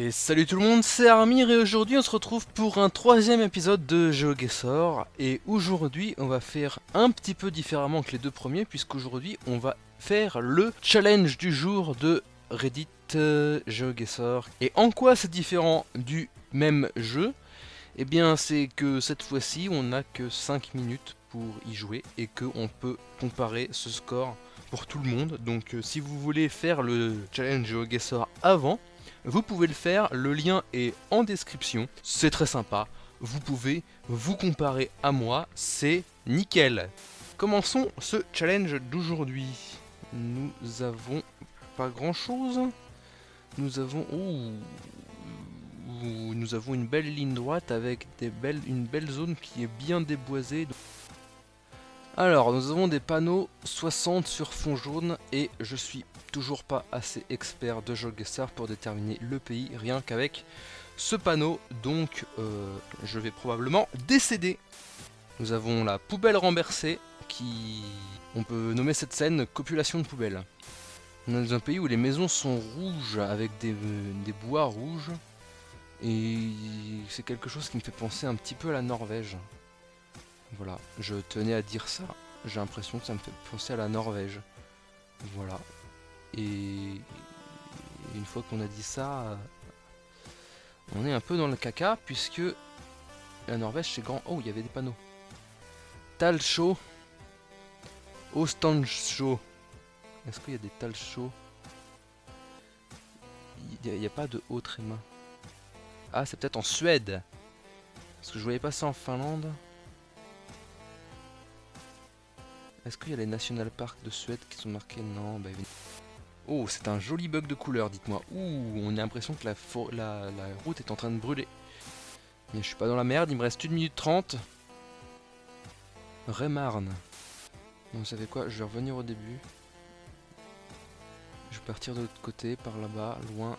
Et salut tout le monde, c'est Armir et aujourd'hui on se retrouve pour un troisième épisode de GeoGuessr. Et aujourd'hui on va faire un petit peu différemment que les deux premiers, puisqu'aujourd'hui on va faire le challenge du jour de Reddit GeoGuessr. Et en quoi c'est différent du même jeu? Eh bien c'est que cette fois-ci on n'a que 5 minutes pour y jouer et qu'on peut comparer ce score pour tout le monde. Donc si vous voulez faire le challenge GeoGuessr avant, vous pouvez le faire, le lien est en description, c'est très sympa, vous pouvez vous comparer à moi, c'est nickel. Commençons ce challenge d'aujourd'hui. Nous avons pas grand chose. Nous avons... nous avons une belle ligne droite avec une belle zone qui est bien déboisée. Alors, nous avons des panneaux 60 sur fond jaune et je suis toujours pas assez expert de GeoGuessr pour déterminer le pays rien qu'avec ce panneau, donc je vais probablement décéder. Nous avons la poubelle renversée qui... On peut nommer cette scène copulation de poubelle. On est dans un pays où les maisons sont rouges avec des bois rouges et c'est quelque chose qui me fait penser un petit peu à la Norvège. Voilà, je tenais à dire ça. J'ai l'impression que ça me fait penser à la Norvège. Voilà. Et une fois qu'on a dit ça, on est un peu dans le caca puisque la Norvège c'est grand. Oh, il y avait des panneaux. Talshow. Ostanshow. Est-ce qu'il y a des Talshow? Il n'y a pas de haut tréma. Ah, c'est peut-être en Suède. Parce que je voyais pas ça en Finlande. Est-ce qu'il y a les national parks de Suède qui sont marqués? Non, bah... Oh, c'est un joli bug de couleur, dites-moi. Ouh, on a l'impression que la route est en train de brûler. Mais je suis pas dans la merde, il me reste 1 minute 30. Rémarne. Bon, vous savez quoi, je vais revenir au début. Je vais partir de l'autre côté, par là-bas, loin,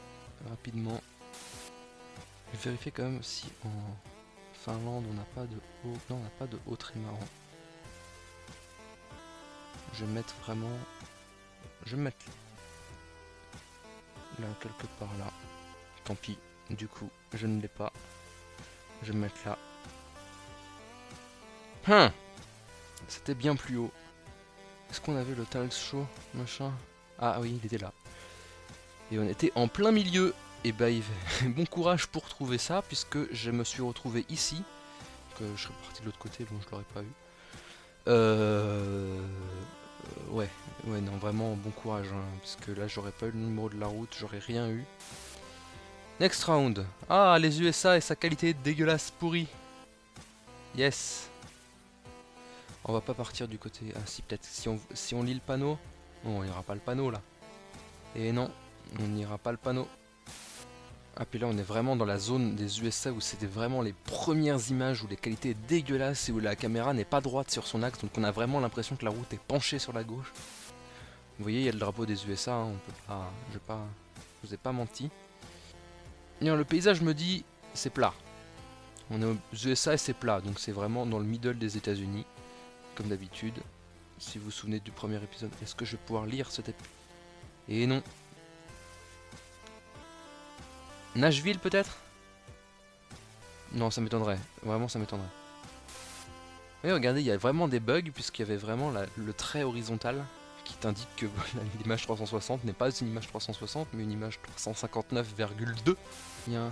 rapidement. Je vais vérifier quand même si en Finlande on n'a pas de haut... Non, on n'a pas de haut trimaran. Je vais mettre vraiment... Je vais me mettre là, quelque part là. Tant pis, du coup, je ne l'ai pas. Je vais me mettre là. C'était bien plus haut. Est-ce qu'on avait le Talshow, machin? Ah oui, il était là. Et on était en plein milieu. Et bah, bon courage pour trouver ça, puisque je me suis retrouvé ici. Que je serais parti de l'autre côté, bon, je l'aurais pas eu. Ouais, non, vraiment bon courage, hein, parce que là, j'aurais pas eu le numéro de la route, j'aurais rien eu. Next round. Ah, les USA et sa qualité dégueulasse pourrie. Yes. On va pas partir du côté... Ah si, peut-être. Si on lit le panneau... Bon, on n'ira pas le panneau, là. Et non, on n'ira pas le panneau. Ah, puis là, on est vraiment dans la zone des USA où c'était vraiment les premières images où les qualités sont dégueulasses et où la caméra n'est pas droite sur son axe. Donc on a vraiment l'impression que la route est penchée sur la gauche. Vous voyez, il y a le drapeau des USA, hein, on peut pas... Je vous ai pas menti. Et le paysage me dit, c'est plat. On est aux USA et c'est plat, donc c'est vraiment dans le middle des États-Unis, comme d'habitude. Si vous vous souvenez du premier épisode, est-ce que je vais pouvoir lire cet épisode? Et non. Nashville peut-être? Non, ça m'étonnerait. Vraiment, ça m'étonnerait. Mais regardez, il y a vraiment des bugs, puisqu'il y avait vraiment le trait horizontal qui t'indique que l'image 360 n'est pas une image 360, mais une image 359,2. Il y a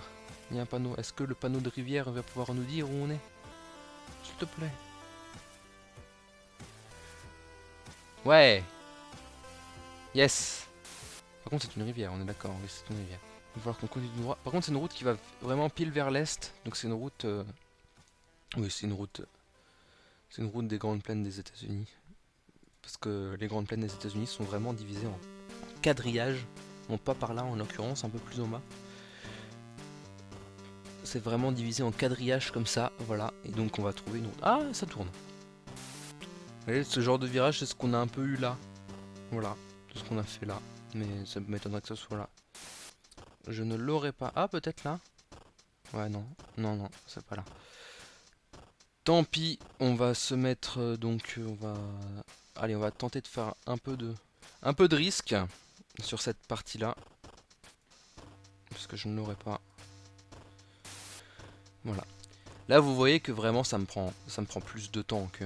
un panneau. Est-ce que le panneau de rivière va pouvoir nous dire où on est? S'il te plaît. Ouais. Yes. Par contre, c'est une rivière, on est d'accord. Oui, c'est une rivière. Il va falloir qu'on continue droit. Par contre, c'est une route qui va vraiment pile vers l'est. Donc c'est une route... Oui, c'est une route... C'est une route des grandes plaines des États-Unis. Parce que les grandes plaines des États-Unis sont vraiment divisées en quadrillages. Non, pas par là en l'occurrence, un peu plus au bas. C'est vraiment divisé en quadrillages comme ça, voilà. Et donc on va trouver une route. Ah, ça tourne. Vous voyez, ce genre de virage, c'est ce qu'on a un peu eu là. Voilà, tout ce qu'on a fait là. Mais ça m'étonnerait que ce soit là. Je ne l'aurais pas. Ah, peut-être là. Ouais, non. Non, c'est pas là. Tant pis, on va se mettre donc on va... Allez, on va tenter de faire un peu de risque sur cette partie-là. parce que je ne l'aurai pas. Voilà. Là vous voyez que vraiment ça me prend plus de temps que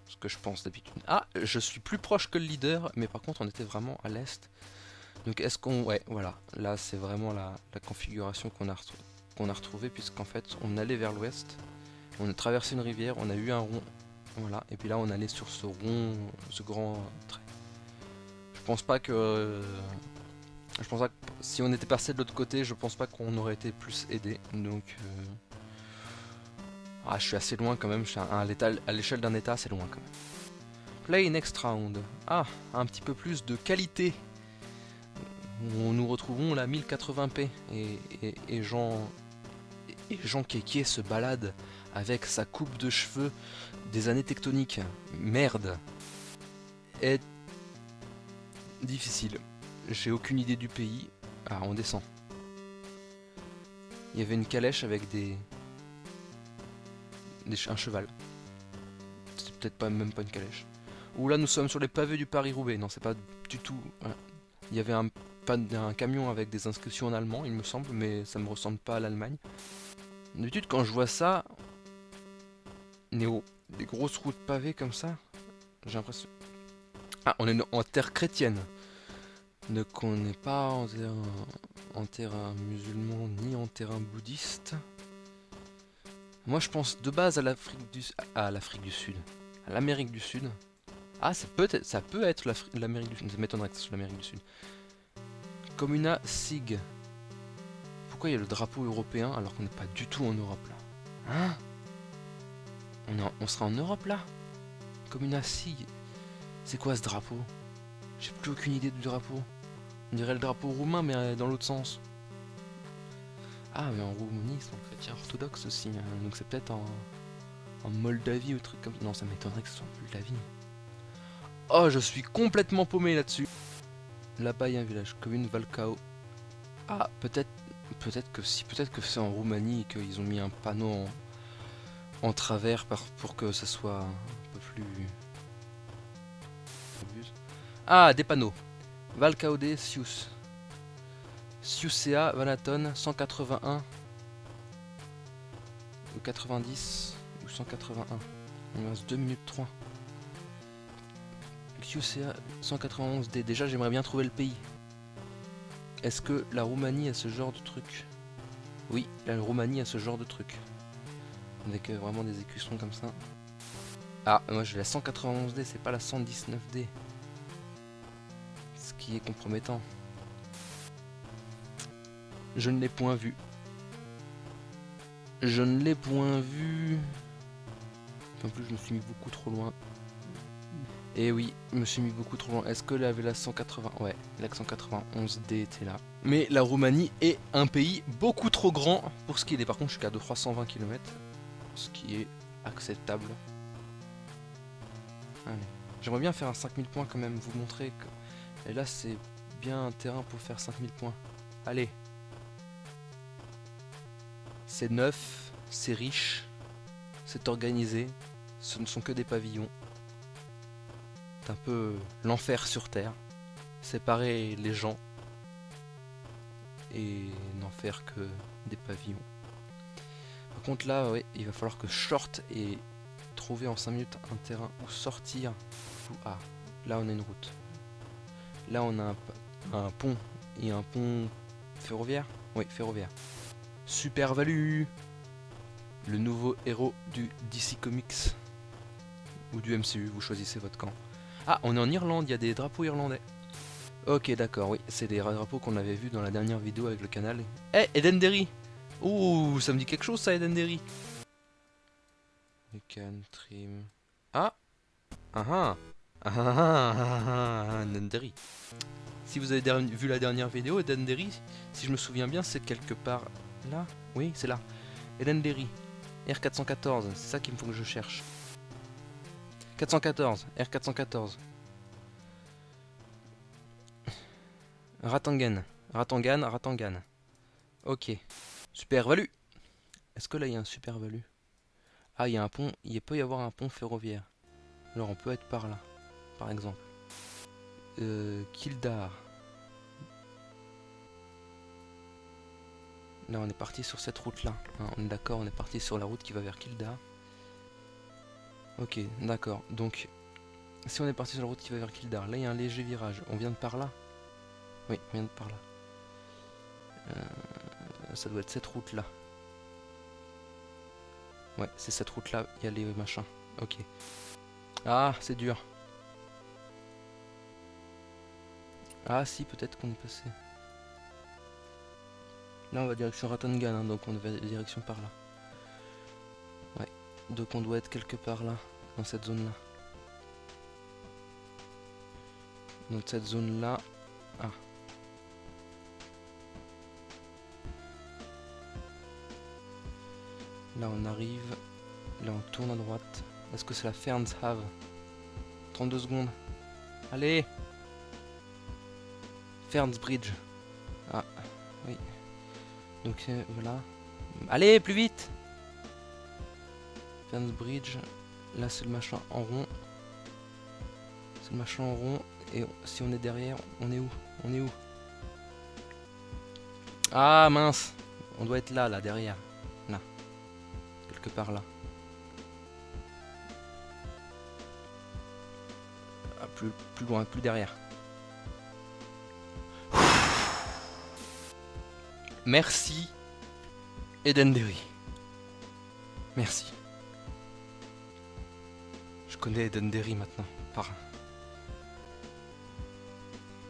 ce que je pense d'habitude. Ah, je suis plus proche que le leader, mais par contre on était vraiment à l'est. Donc est-ce qu'on... Ouais, voilà. Là c'est vraiment la configuration qu'on a retrouvée, puisqu'en fait on allait vers l'ouest, on a traversé une rivière, on a eu un rond, voilà, et puis là on allait sur ce rond, ce grand trait. Je pense pas que... je pense pas que si on était passé de l'autre côté, je pense pas qu'on aurait été plus aidé, donc... Ah, je suis assez loin quand même, je suis à l'échelle d'un état, c'est loin quand même. Play next round. Ah, un petit peu plus de qualité. Nous retrouvons la 1080p et Jean Kéké se balade avec sa coupe de cheveux des années tectoniques. Merde. Est difficile. J'ai aucune idée du pays. Ah, on descend. Il y avait une calèche avec un cheval. C'est peut-être pas même pas une calèche. Ou là nous sommes sur les pavés du Paris-Roubaix. Non, c'est pas du tout. Voilà. Il y avait un camion avec des inscriptions en allemand, il me semble, mais ça me ressemble pas à l'Allemagne. D'habitude quand je vois ça, Néo, des grosses routes pavées comme ça, j'ai l'impression... Ah, on est en terre chrétienne. Donc on n'est pas en terrain musulman ni en terrain bouddhiste. Moi je pense de base à l'Afrique du Sud, à l'Amérique du Sud. Ah, ça peut être l'Amérique du Sud, ça m'étonnerait que ce soit l'Amérique du Sud. Comuna SIG. Pourquoi il y a le drapeau européen alors qu'on n'est pas du tout en Europe là? Hein? On sera en Europe là? Comuna SIG. C'est quoi ce drapeau? J'ai plus aucune idée du drapeau. On dirait le drapeau roumain mais dans l'autre sens. Ah, mais en Roumanie ils sont chrétiens orthodoxes aussi, hein. Donc c'est peut-être en Moldavie ou truc comme ça. Non, ça m'étonnerait que ce soit en Moldavie. Oh, je suis complètement paumé là-dessus. Là-bas il y a un village, commune Valcao. Ah, peut-être que si, peut-être que c'est en Roumanie et qu'ils ont mis un panneau en travers pour que ça soit un peu plus... Ah, des panneaux. Valcaude Sius. Siusea Vanaton 181 ou 90 ou 181. Il me reste 2 minutes 3. Siusea 191D. Déjà j'aimerais bien trouver le pays. Est-ce que la Roumanie a ce genre de truc? Oui, la Roumanie a ce genre de truc. Avec vraiment des écussons comme ça. Ah, moi j'ai la 191D, c'est pas la 119D. Ce qui est compromettant. Je ne l'ai point vu. Je ne l'ai point vu. En plus, je me suis mis beaucoup trop loin. Et oui, je me suis mis beaucoup trop loin. Est-ce que là, avait la 180... Ouais, la 191D était là. Mais la Roumanie est un pays beaucoup trop grand pour ce qu'il est. Par contre, je suis qu'à 320 km. Ce qui est acceptable. Allez. J'aimerais bien faire un 5000 points quand même, vous montrer que... Et là, c'est bien un terrain pour faire 5000 points. Allez. C'est neuf, c'est riche, c'est organisé, ce ne sont que des pavillons. C'est un peu l'enfer sur terre, séparer les gens et n'en faire que des pavillons. Par contre là, ouais, il va falloir que je short et trouver en 5 minutes un terrain où sortir. Ah, là on a une route. Là on a un pont et un pont ferroviaire. Oui, ferroviaire. Super Valu, le nouveau héros du DC Comics ou du MCU, vous choisissez votre camp. Ah, on est en Irlande, il y a des drapeaux irlandais. Ok, d'accord, oui, c'est des drapeaux qu'on avait vus dans la dernière vidéo avec le canal. Eh, Edenderry. Ouh, ça me dit quelque chose ça, Edenderry. You can trim... Ah. Ah ah. Edenderry. Si vous avez vu la dernière vidéo, Edenderry, si je me souviens bien, c'est quelque part là. Oui, c'est là. Edenderry. R414, c'est ça qu'il me faut que je cherche. 414, R414. Ratangan. Ratangan. Ok. Super Valu. Est-ce que là il y a un super Valu? Ah, il y a un pont. Il peut y avoir un pont ferroviaire. Alors on peut être par là, par exemple. Kildare. Là on est parti sur cette route là, hein, on est d'accord, on est parti sur la route qui va vers Kildare. Ok, d'accord, donc si on est parti sur la route qui va vers Kildare, là il y a un léger virage, on vient de par là. Oui, on vient de par là. Ça doit être cette route là. Ouais, c'est cette route là, il y a les machins. Ok. Ah, c'est dur. Ah si, peut-être qu'on est passé. Là on va direction Ratongan, hein, donc on va direction par là. Ouais, donc on doit être quelque part là, dans cette zone là. Dans cette zone là. Ah. Là on arrive, là on tourne à droite. Est-ce que c'est la Ferns Have? 32 secondes. Allez! Ferns Bridge. Ah, oui. Donc voilà. Allez, plus vite! Ferns Bridge. Là c'est le machin en rond. C'est le machin en rond. Et si on est derrière, on est où? On est où? Ah mince! On doit être là, là, derrière. Là. Quelque part là. Ah, plus loin, plus derrière. Merci Edenderry. Merci. Je connais Edenderry maintenant.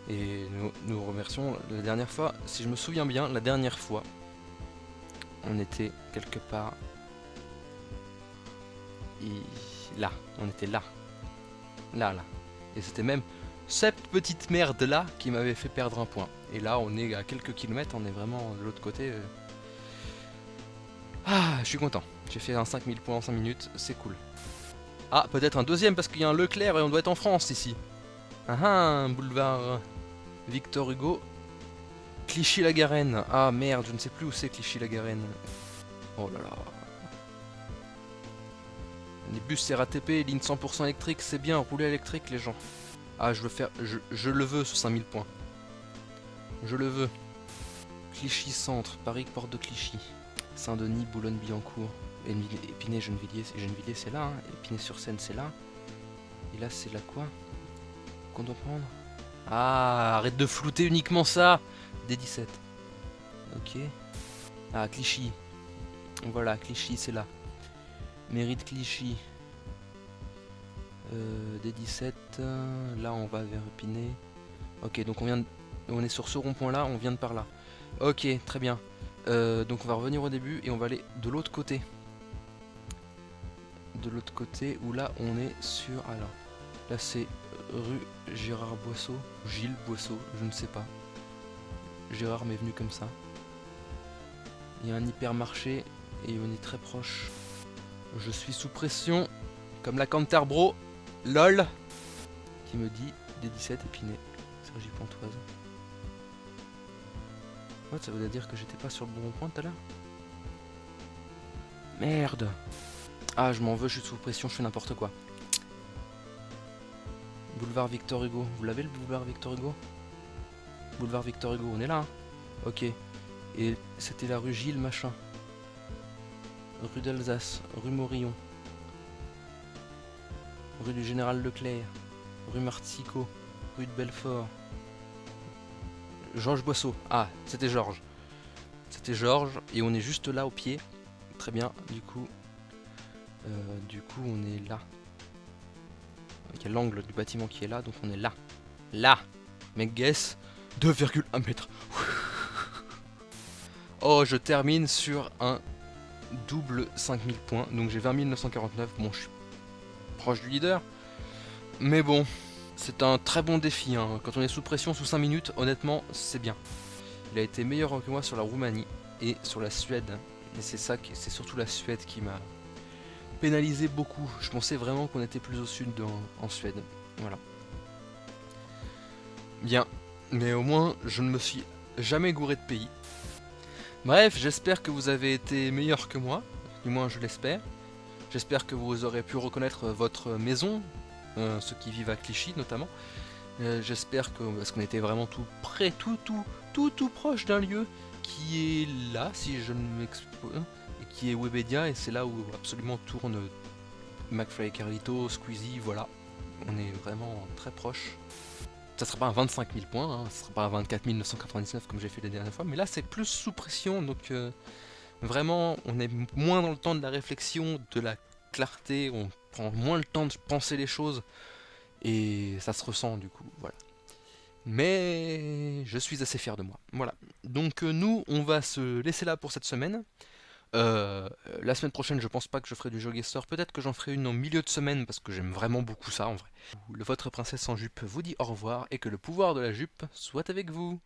Et nous remercions la dernière fois, si je me souviens bien, la dernière fois, on était quelque part. Là, on était là. Là. Et c'était même cette petite merde là qui m'avait fait perdre un point. Et là on est à quelques kilomètres, on est vraiment de l'autre côté. Ah, je suis content. J'ai fait un 5000 points en 5 minutes, c'est cool. Ah, peut-être un deuxième parce qu'il y a un Leclerc et on doit être en France ici. Ah, boulevard Victor Hugo. Clichy-la-Garenne. Ah merde, je ne sais plus où c'est Clichy-la-Garenne. Oh là là. Les bus RATP, ligne 100% électrique, c'est bien, rouler électrique les gens. Ah, je veux faire, je le veux ce 5000 points. Je le veux. Clichy Centre, Paris, Porte de Clichy. Saint-Denis, Boulogne-Billancourt. Épinay-Gennevilliers, Gennevilliers c'est là, hein. Épinay-sur-Seine c'est là. Et là c'est là quoi qu'on doit prendre? Ah, arrête de flouter uniquement ça. D17. Ok. Ah, Clichy. Voilà, Clichy c'est là. Mairie de Clichy. D17. Là on va vers Épinay. Ok, donc on est sur ce rond-point là, on vient de par là. Ok, très bien. Donc on va revenir au début et on va aller de l'autre côté. De l'autre côté où là on est sur... Alors, là c'est rue Gérard Boisseau, Gilles Boisseau, je ne sais pas. Gérard m'est venu comme ça. Il y a un hypermarché et on est très proche. Je suis sous pression, comme la Canterbro, lol, qui me dit D17 Épinay, Sergi Pontoise. What, ça veut dire que j'étais pas sur le bon point tout à l'heure? Merde. Ah, je m'en veux, je suis sous pression, je fais n'importe quoi. Boulevard Victor Hugo, vous l'avez le boulevard Victor Hugo? Boulevard Victor Hugo, on est là, hein? Ok. Et c'était la rue Gilles machin. Rue d'Alsace, rue Morillon. Rue du Général Leclerc. Rue Martico. Rue de Belfort. Georges Boisseau. Ah, c'était Georges. C'était Georges et on est juste là au pied. Très bien, du coup on est là. Il y a l'angle du bâtiment qui est là, donc on est là. Là. Mais guess 2,1 mètres. Oh, je termine sur un double 5000 points. Donc j'ai 20 949. Bon, je suis proche du leader. Mais bon, c'est un très bon défi, hein. Quand on est sous pression sous 5 minutes, honnêtement, c'est bien. Il a été meilleur que moi sur la Roumanie et sur la Suède. Et c'est ça, c'est surtout la Suède qui m'a pénalisé beaucoup. Je pensais vraiment qu'on était plus au sud en Suède. Voilà. Bien. Mais au moins, je ne me suis jamais gouré de pays. Bref, j'espère que vous avez été meilleur que moi. Du moins, je l'espère. J'espère que vous aurez pu reconnaître votre maison. Ceux qui vivent à Clichy notamment. J'espère que... Parce qu'on était vraiment tout près, tout proche d'un lieu qui est là, si je ne m'expose, et qui est Webedia, et c'est là où absolument tourne McFly, Carlito, Squeezie, voilà. On est vraiment très proche. Ça sera pas un 25 000 points, hein, ça sera pas un 24 999 comme j'ai fait la dernière fois, mais là c'est plus sous pression, donc vraiment on est moins dans le temps de la réflexion, de la clarté, on prend moins le temps de penser les choses, et ça se ressent du coup, voilà. Mais je suis assez fier de moi, voilà. Donc nous on va se laisser là pour cette semaine. La semaine prochaine, je pense pas que je ferai du GeoGuessr. Peut-être que j'en ferai une en milieu de semaine parce que j'aime vraiment beaucoup ça en vrai. Votre princesse en jupe vous dit au revoir et que le pouvoir de la jupe soit avec vous.